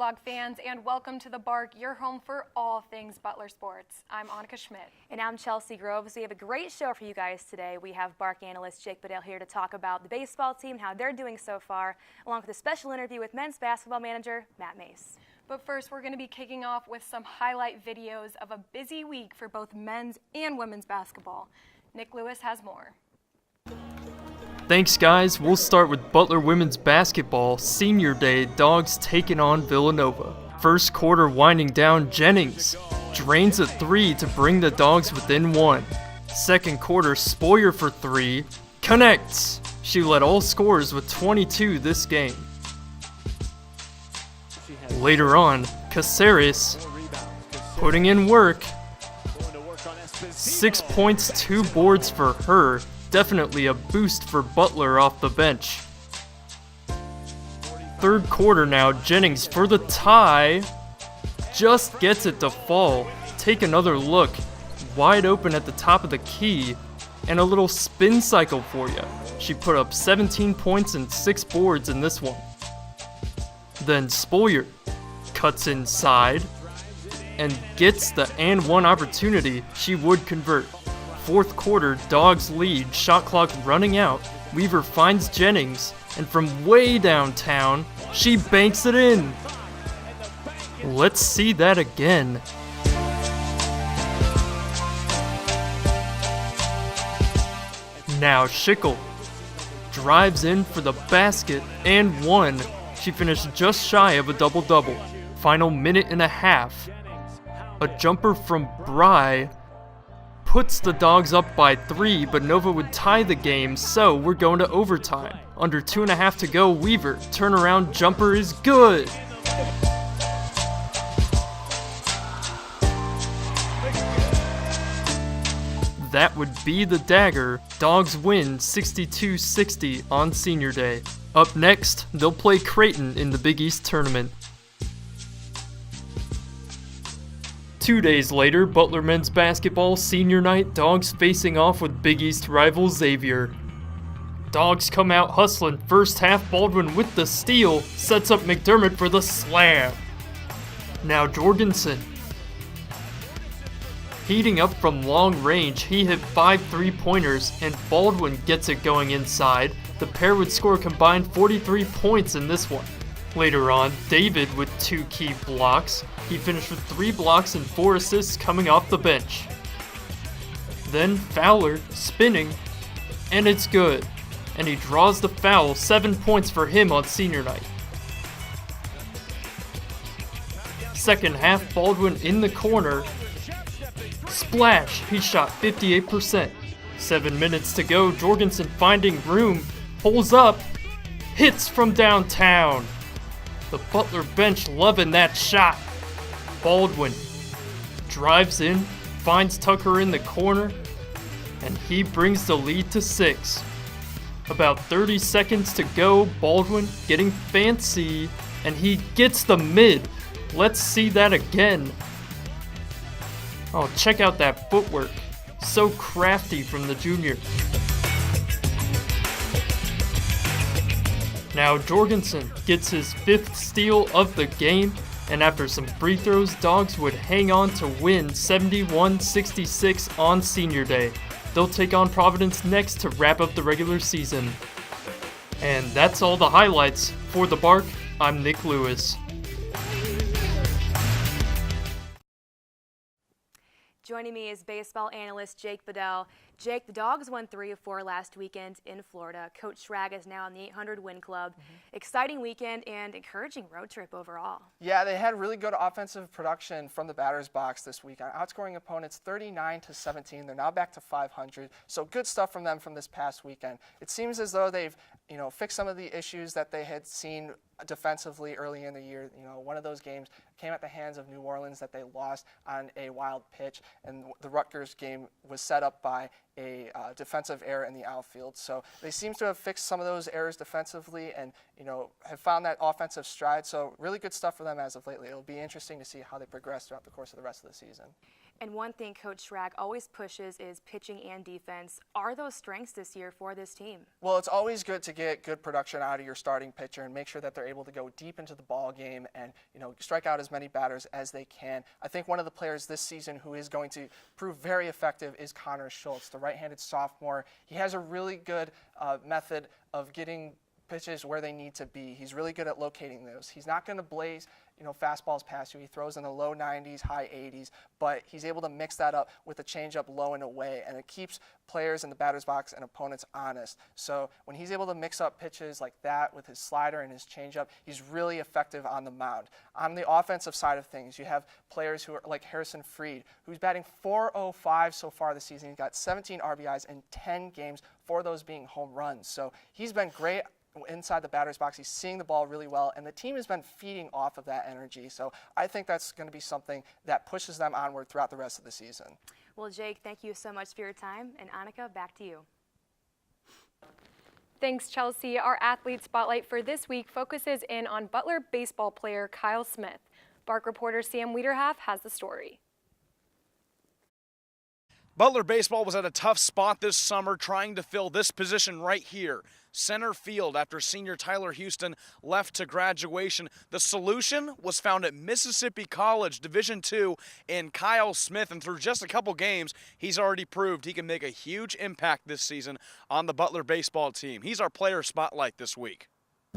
Bulldog fans, and welcome to The Bark, your home for all things Butler sports. I'm Annika Schmidt. And I'm Chelsea Groves. We have a great show for you guys today. We have Bark analyst Jake Bedell here to talk about the baseball team and how they're doing so far, along with a special interview with men's basketball manager Matt Mace. But first, we're going to be kicking off with some highlight videos of a busy week for both men's and women's basketball. Nick Lewis has more. Thanks, guys. We'll start with Butler women's basketball. Senior Day, Dogs taking on Villanova. First quarter winding down, Jennings drains a three to bring the Dogs within one. Second quarter, Spoyer for three, connects. She led all scorers with 22 this game. Later on, Caceres putting in work. 6 points, 2 boards for her. Definitely a boost for Butler off the bench. Third quarter now, Jennings for the tie. Just gets it to fall. Take another look. Wide open at the top of the key. And a little spin cycle for you. She put up 17 points and 6 boards in this one. Then Spoyer cuts inside and gets the and one opportunity she would convert. Fourth quarter, Dogs lead, shot clock running out. Weaver finds Jennings, and from way downtown, she banks it in. Let's see that again. Now Schickel drives in for the basket and one. She finished just shy of a double-double. Final minute and a half. A jumper from Bry puts the Dogs up by 3, but Nova would tie the game, so we're going to overtime. Under 2.5 to go, Weaver, turnaround jumper is good. That would be the dagger. Dogs win 62-60 on Senior Day. Up next, they'll play Creighton in the Big East tournament. 2 days later, Butler men's basketball senior night, Dogs facing off with Big East rival Xavier. Dogs come out hustling. First half, Baldwin with the steal, sets up McDermott for the slam. Now Jorgensen. Heating up from long range, he hit 5 3-pointers, and Baldwin gets it going inside. The pair would score a combined 43 points in this one. Later on, David with 2 key blocks. He finished with 3 blocks and 4 assists coming off the bench. Then Fowler spinning, and it's good. And he draws the foul, 7 points for him on senior night. Second half, Baldwin in the corner. Splash, he shot 58%. 7 minutes to go, Jorgensen finding room, pulls up, hits from downtown. The Butler bench loving that shot. Baldwin drives in, finds Tucker in the corner, and he brings the lead to 6. About 30 seconds to go, Baldwin getting fancy, and he gets the mid. Let's see that again. Oh, check out that footwork. So crafty from the junior. Now Jorgensen gets his 5th steal of the game, and after some free throws, Dogs would hang on to win 71-66 on Senior Day. They'll take on Providence next to wrap up the regular season. And that's all the highlights. For The Bark, I'm Nick Lewis. Joining me is baseball analyst Jake Bedell. Jake, the Dogs won 3 of 4 last weekend in Florida. Coach Schrag is now in the 800-win club. Exciting weekend and encouraging road trip overall. Yeah, they had really good offensive production from the batter's box this week, outscoring opponents 39-17. They're now back to 500, so good stuff from them from this past weekend. It seems as though they've fixed some of the issues that they had seen defensively early in the year. One of those games came at the hands of New Orleans that they lost on a wild pitch, and the Rutgers game was set up by a defensive error in the outfield. So they seem to have fixed some of those errors defensively and, have found that offensive stride. So really good stuff for them as of lately. It'll be interesting to see how they progress throughout the course of the rest of the season. And one thing Coach Schrag always pushes is pitching and defense. Are those strengths this year for this team? Well, it's always good to get good production out of your starting pitcher and make sure that they're able to go deep into the ball game and, strike out as many batters as they can. I think one of the players this season who is going to prove very effective is Connor Schultz, the right-handed sophomore. He has a really good method of getting pitches where they need to be. He's really good at locating those. He's not going to blaze, fastballs past you. He throws in the low 90s, high 80s, but he's able to mix that up with a changeup low and away, and it keeps players in the batter's box and opponents honest. So when he's able to mix up pitches like that with his slider and his changeup, he's really effective on the mound. On the offensive side of things, you have players who are like Harrison Freed, who's batting .405 so far this season. He's got 17 RBIs in 10 games, 4 of those being home runs. So he's been great inside the batter's box. He's seeing the ball really well, and the team has been feeding off of that energy. So I think that's going to be something that pushes them onward throughout the rest of the season. Well, Jake, thank you so much for your time. And Annika, back to you. Thanks, Chelsea. Our athlete spotlight for this week focuses in on Butler baseball player Kyle Smith. Bark reporter Sam Wiederhalf has the story. Butler baseball was at a tough spot this summer trying to fill this position right here, center field, after senior Tyler Houston left to graduation. The solution was found at Mississippi College Division II in Kyle Smith, and through just a couple games, he's already proved he can make a huge impact this season on the Butler baseball team. He's our player spotlight this week.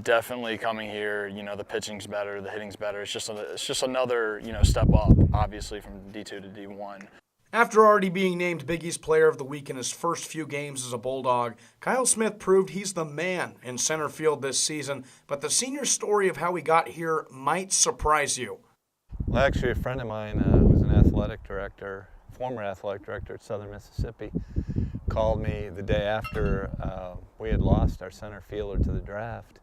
Definitely coming here, the pitching's better, the hitting's better. It's just another, step up, obviously, from D2 to D1. After already being named Big East Player of the Week in his first few games as a Bulldog, Kyle Smith proved he's the man in center field this season, but the senior story of how he got here might surprise you. Well, actually, a friend of mine who's an athletic director, former athletic director at Southern Mississippi, called me the day after we had lost our center fielder to the draft.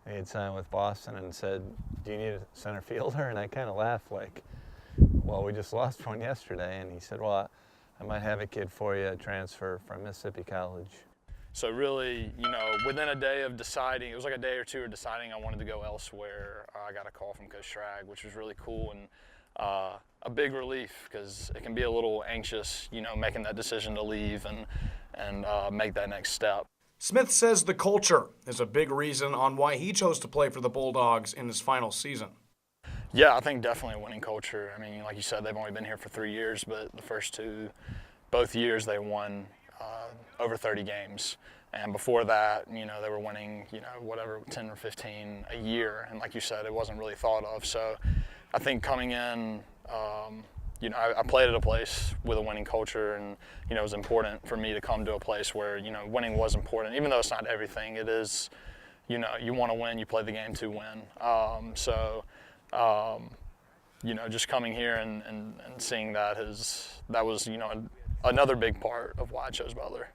He had signed with Boston and said, "Do you need a center fielder?" And I kind of laughed like, "Well, we just lost one yesterday." And he said, "Well, I might have a kid for you, a transfer from Mississippi College." So really, within a day of deciding, it was like a day or two of deciding I wanted to go elsewhere, I got a call from Coach Schrag, which was really cool and a big relief, because it can be a little anxious, making that decision to leave and make that next step. Smith says the culture is a big reason on why he chose to play for the Bulldogs in his final season. Yeah, I think definitely a winning culture. I mean, like you said, they've only been here for 3 years, but the first both years they won over 30 games. And before that, they were winning, 10 or 15 a year. And like you said, it wasn't really thought of. So I think coming in, I played at a place with a winning culture, and, it was important for me to come to a place where, winning was important. Even though it's not everything, it is, you want to win, you play the game to win. Just coming here and seeing that was, another big part of why I chose Butler.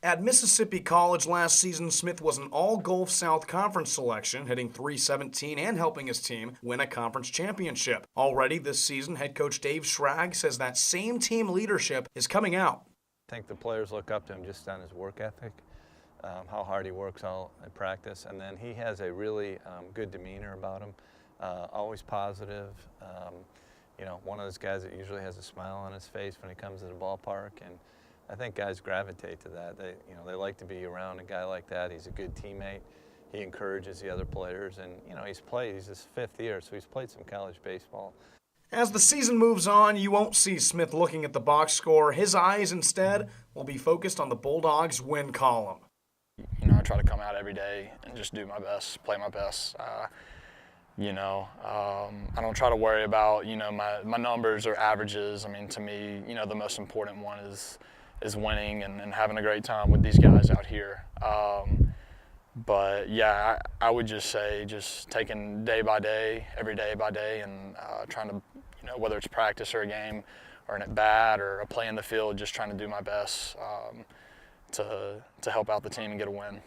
At Mississippi College last season, Smith was an All-Gulf South Conference selection, hitting .317 and helping his team win a conference championship. Already this season, head coach Dave Schrag says that same team leadership is coming out. I think the players look up to him just on his work ethic, how hard he works all in practice, and then he has a really good demeanor about him. Always positive, one of those guys that usually has a smile on his face when he comes to the ballpark, and I think guys gravitate to that. They like to be around a guy like that. He's a good teammate. He encourages the other players, and he's his 5th year, so he's played some college baseball. As the season moves on, you won't see Smith looking at the box score. His eyes instead will be focused on the Bulldogs' win column. I try to come out every day and just do my best, play my best. I don't try to worry about, my numbers or averages. I mean, to me, the most important one is winning and having a great time with these guys out here. But yeah, I would just say just taking day by day, every day by day, and trying to, whether it's practice or a game or an at-bat or a play in the field, just trying to do my best to help out the team and get a win.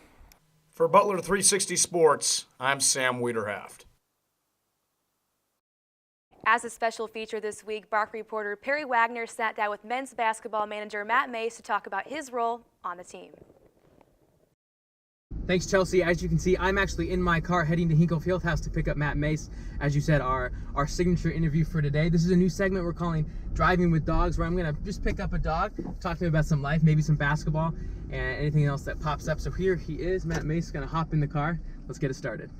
For Butler 360 Sports, I'm Sam Wiederhaft. As a special feature this week, Bark reporter Perry Wagner sat down with men's basketball manager Matt Mace to talk about his role on the team. Thanks, Chelsea. As you can see, I'm actually in my car heading to Hinkle Fieldhouse to pick up Matt Mace. As you said, our signature interview for today. This is a new segment we're calling Driving with Dogs, where I'm going to just pick up a dog, talk to him about some life, maybe some basketball, and anything else that pops up. So here he is. Matt Mace is going to hop in the car. Let's get it started.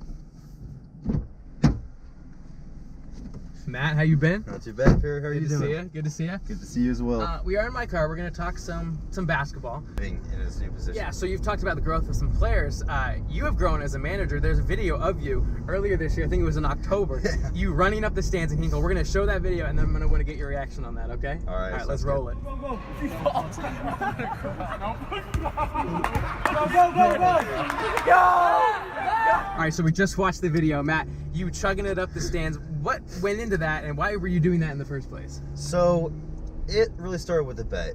Matt, how you been? Not too bad, Perry. How are you doing? Good to see you. Good to see you. Good to see you as well. We are in my car. We're going to talk some basketball. Being in this new position. Yeah, so you've talked about the growth of some players. You have grown as a manager. There's a video of you earlier this year, I think it was in October, you running up the stands in Hinkle. We're going to show that video, and then I'm going to want to get your reaction on that, okay? All right, let's roll it. Go, go! Go! All right, so we just watched the video. Matt, you chugging it up the stands. What went into that, and why were you doing that in the first place? So, it really started with a bet.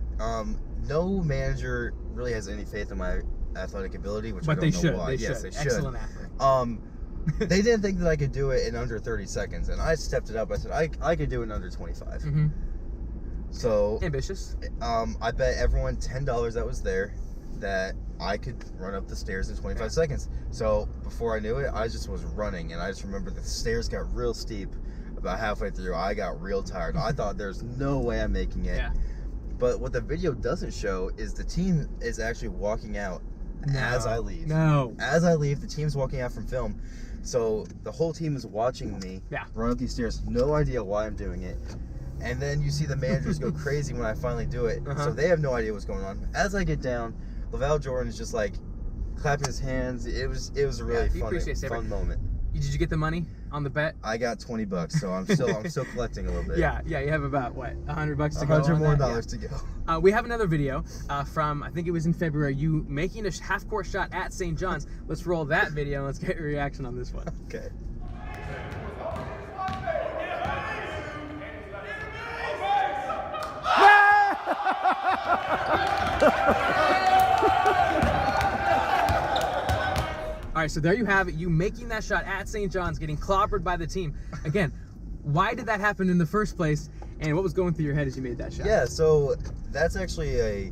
No manager really has any faith in my athletic ability, which but I don't they know should. why. They yes, should. they should. Excellent athlete. They didn't think that I could do it in under 30 seconds, and I stepped it up. I said I could do it in under 25. Mm-hmm. So ambitious. I bet everyone $10 that was there that I could run up the stairs in 25 seconds. So before I knew it, I just was running, and I just remember the stairs got real steep. About halfway through, I got real tired. I thought there's no way I'm making it. Yeah. But what the video doesn't show is the team is actually walking out as I leave. No. As I leave, the team's walking out from film. So the whole team is watching me run up these stairs. No idea why I'm doing it. And then you see the managers go crazy when I finally do it. So they have no idea what's going on. As I get down, LaVall Jordan is just like clapping his hands. It was a really fun moment. Did you get the money on the bet? I got $20, so I'm still collecting a little bit. Yeah, you have about what, $100 to go. $100 more to go. We have another video from, I think it was in February, you making a half-court shot at St. John's. Let's roll that video and let's get your reaction on this one. Okay. All right, so there you have it. You making that shot at St. John's, getting clobbered by the team. Again, why did that happen in the first place, and what was going through your head as you made that shot? Yeah, so that's actually a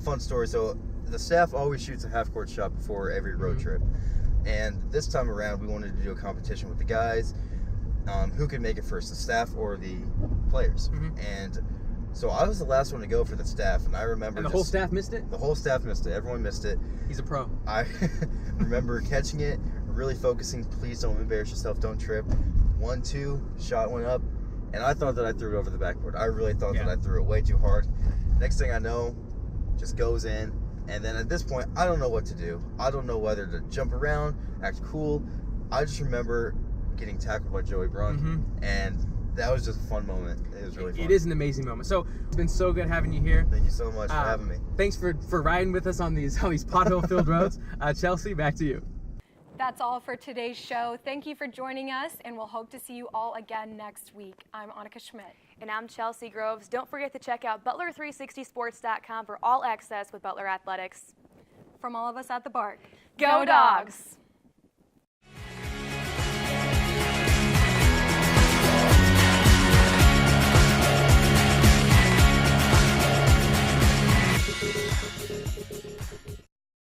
fun story. So the staff always shoots a half-court shot before every road trip. And this time around, we wanted to do a competition with the guys. Who could make it first, the staff or the players? And so I was the last one to go for the staff, and I remember And the whole staff missed it? The whole staff missed it. Everyone missed it. He's a pro. I remember catching it, really focusing. Please don't embarrass yourself. Don't trip. 1-2, shot went up, and I thought that I threw it over the backboard. I really thought that I threw it way too hard. Next thing I know, just goes in, and then at this point, I don't know what to do. I don't know whether to jump around, act cool. I just remember getting tackled by Joey Brunk, and that was just a fun moment. It was really fun. It is an amazing moment. So it's been so good having you here. Thank you so much for having me. Thanks for riding with us on these pothole-filled roads. Chelsea, back to you. That's all for today's show. Thank you for joining us, and we'll hope to see you all again next week. I'm Annika Schmidt. And I'm Chelsea Groves. Don't forget to check out Butler360sports.com for all access with Butler Athletics. From all of us at the Bark, Go Dogs!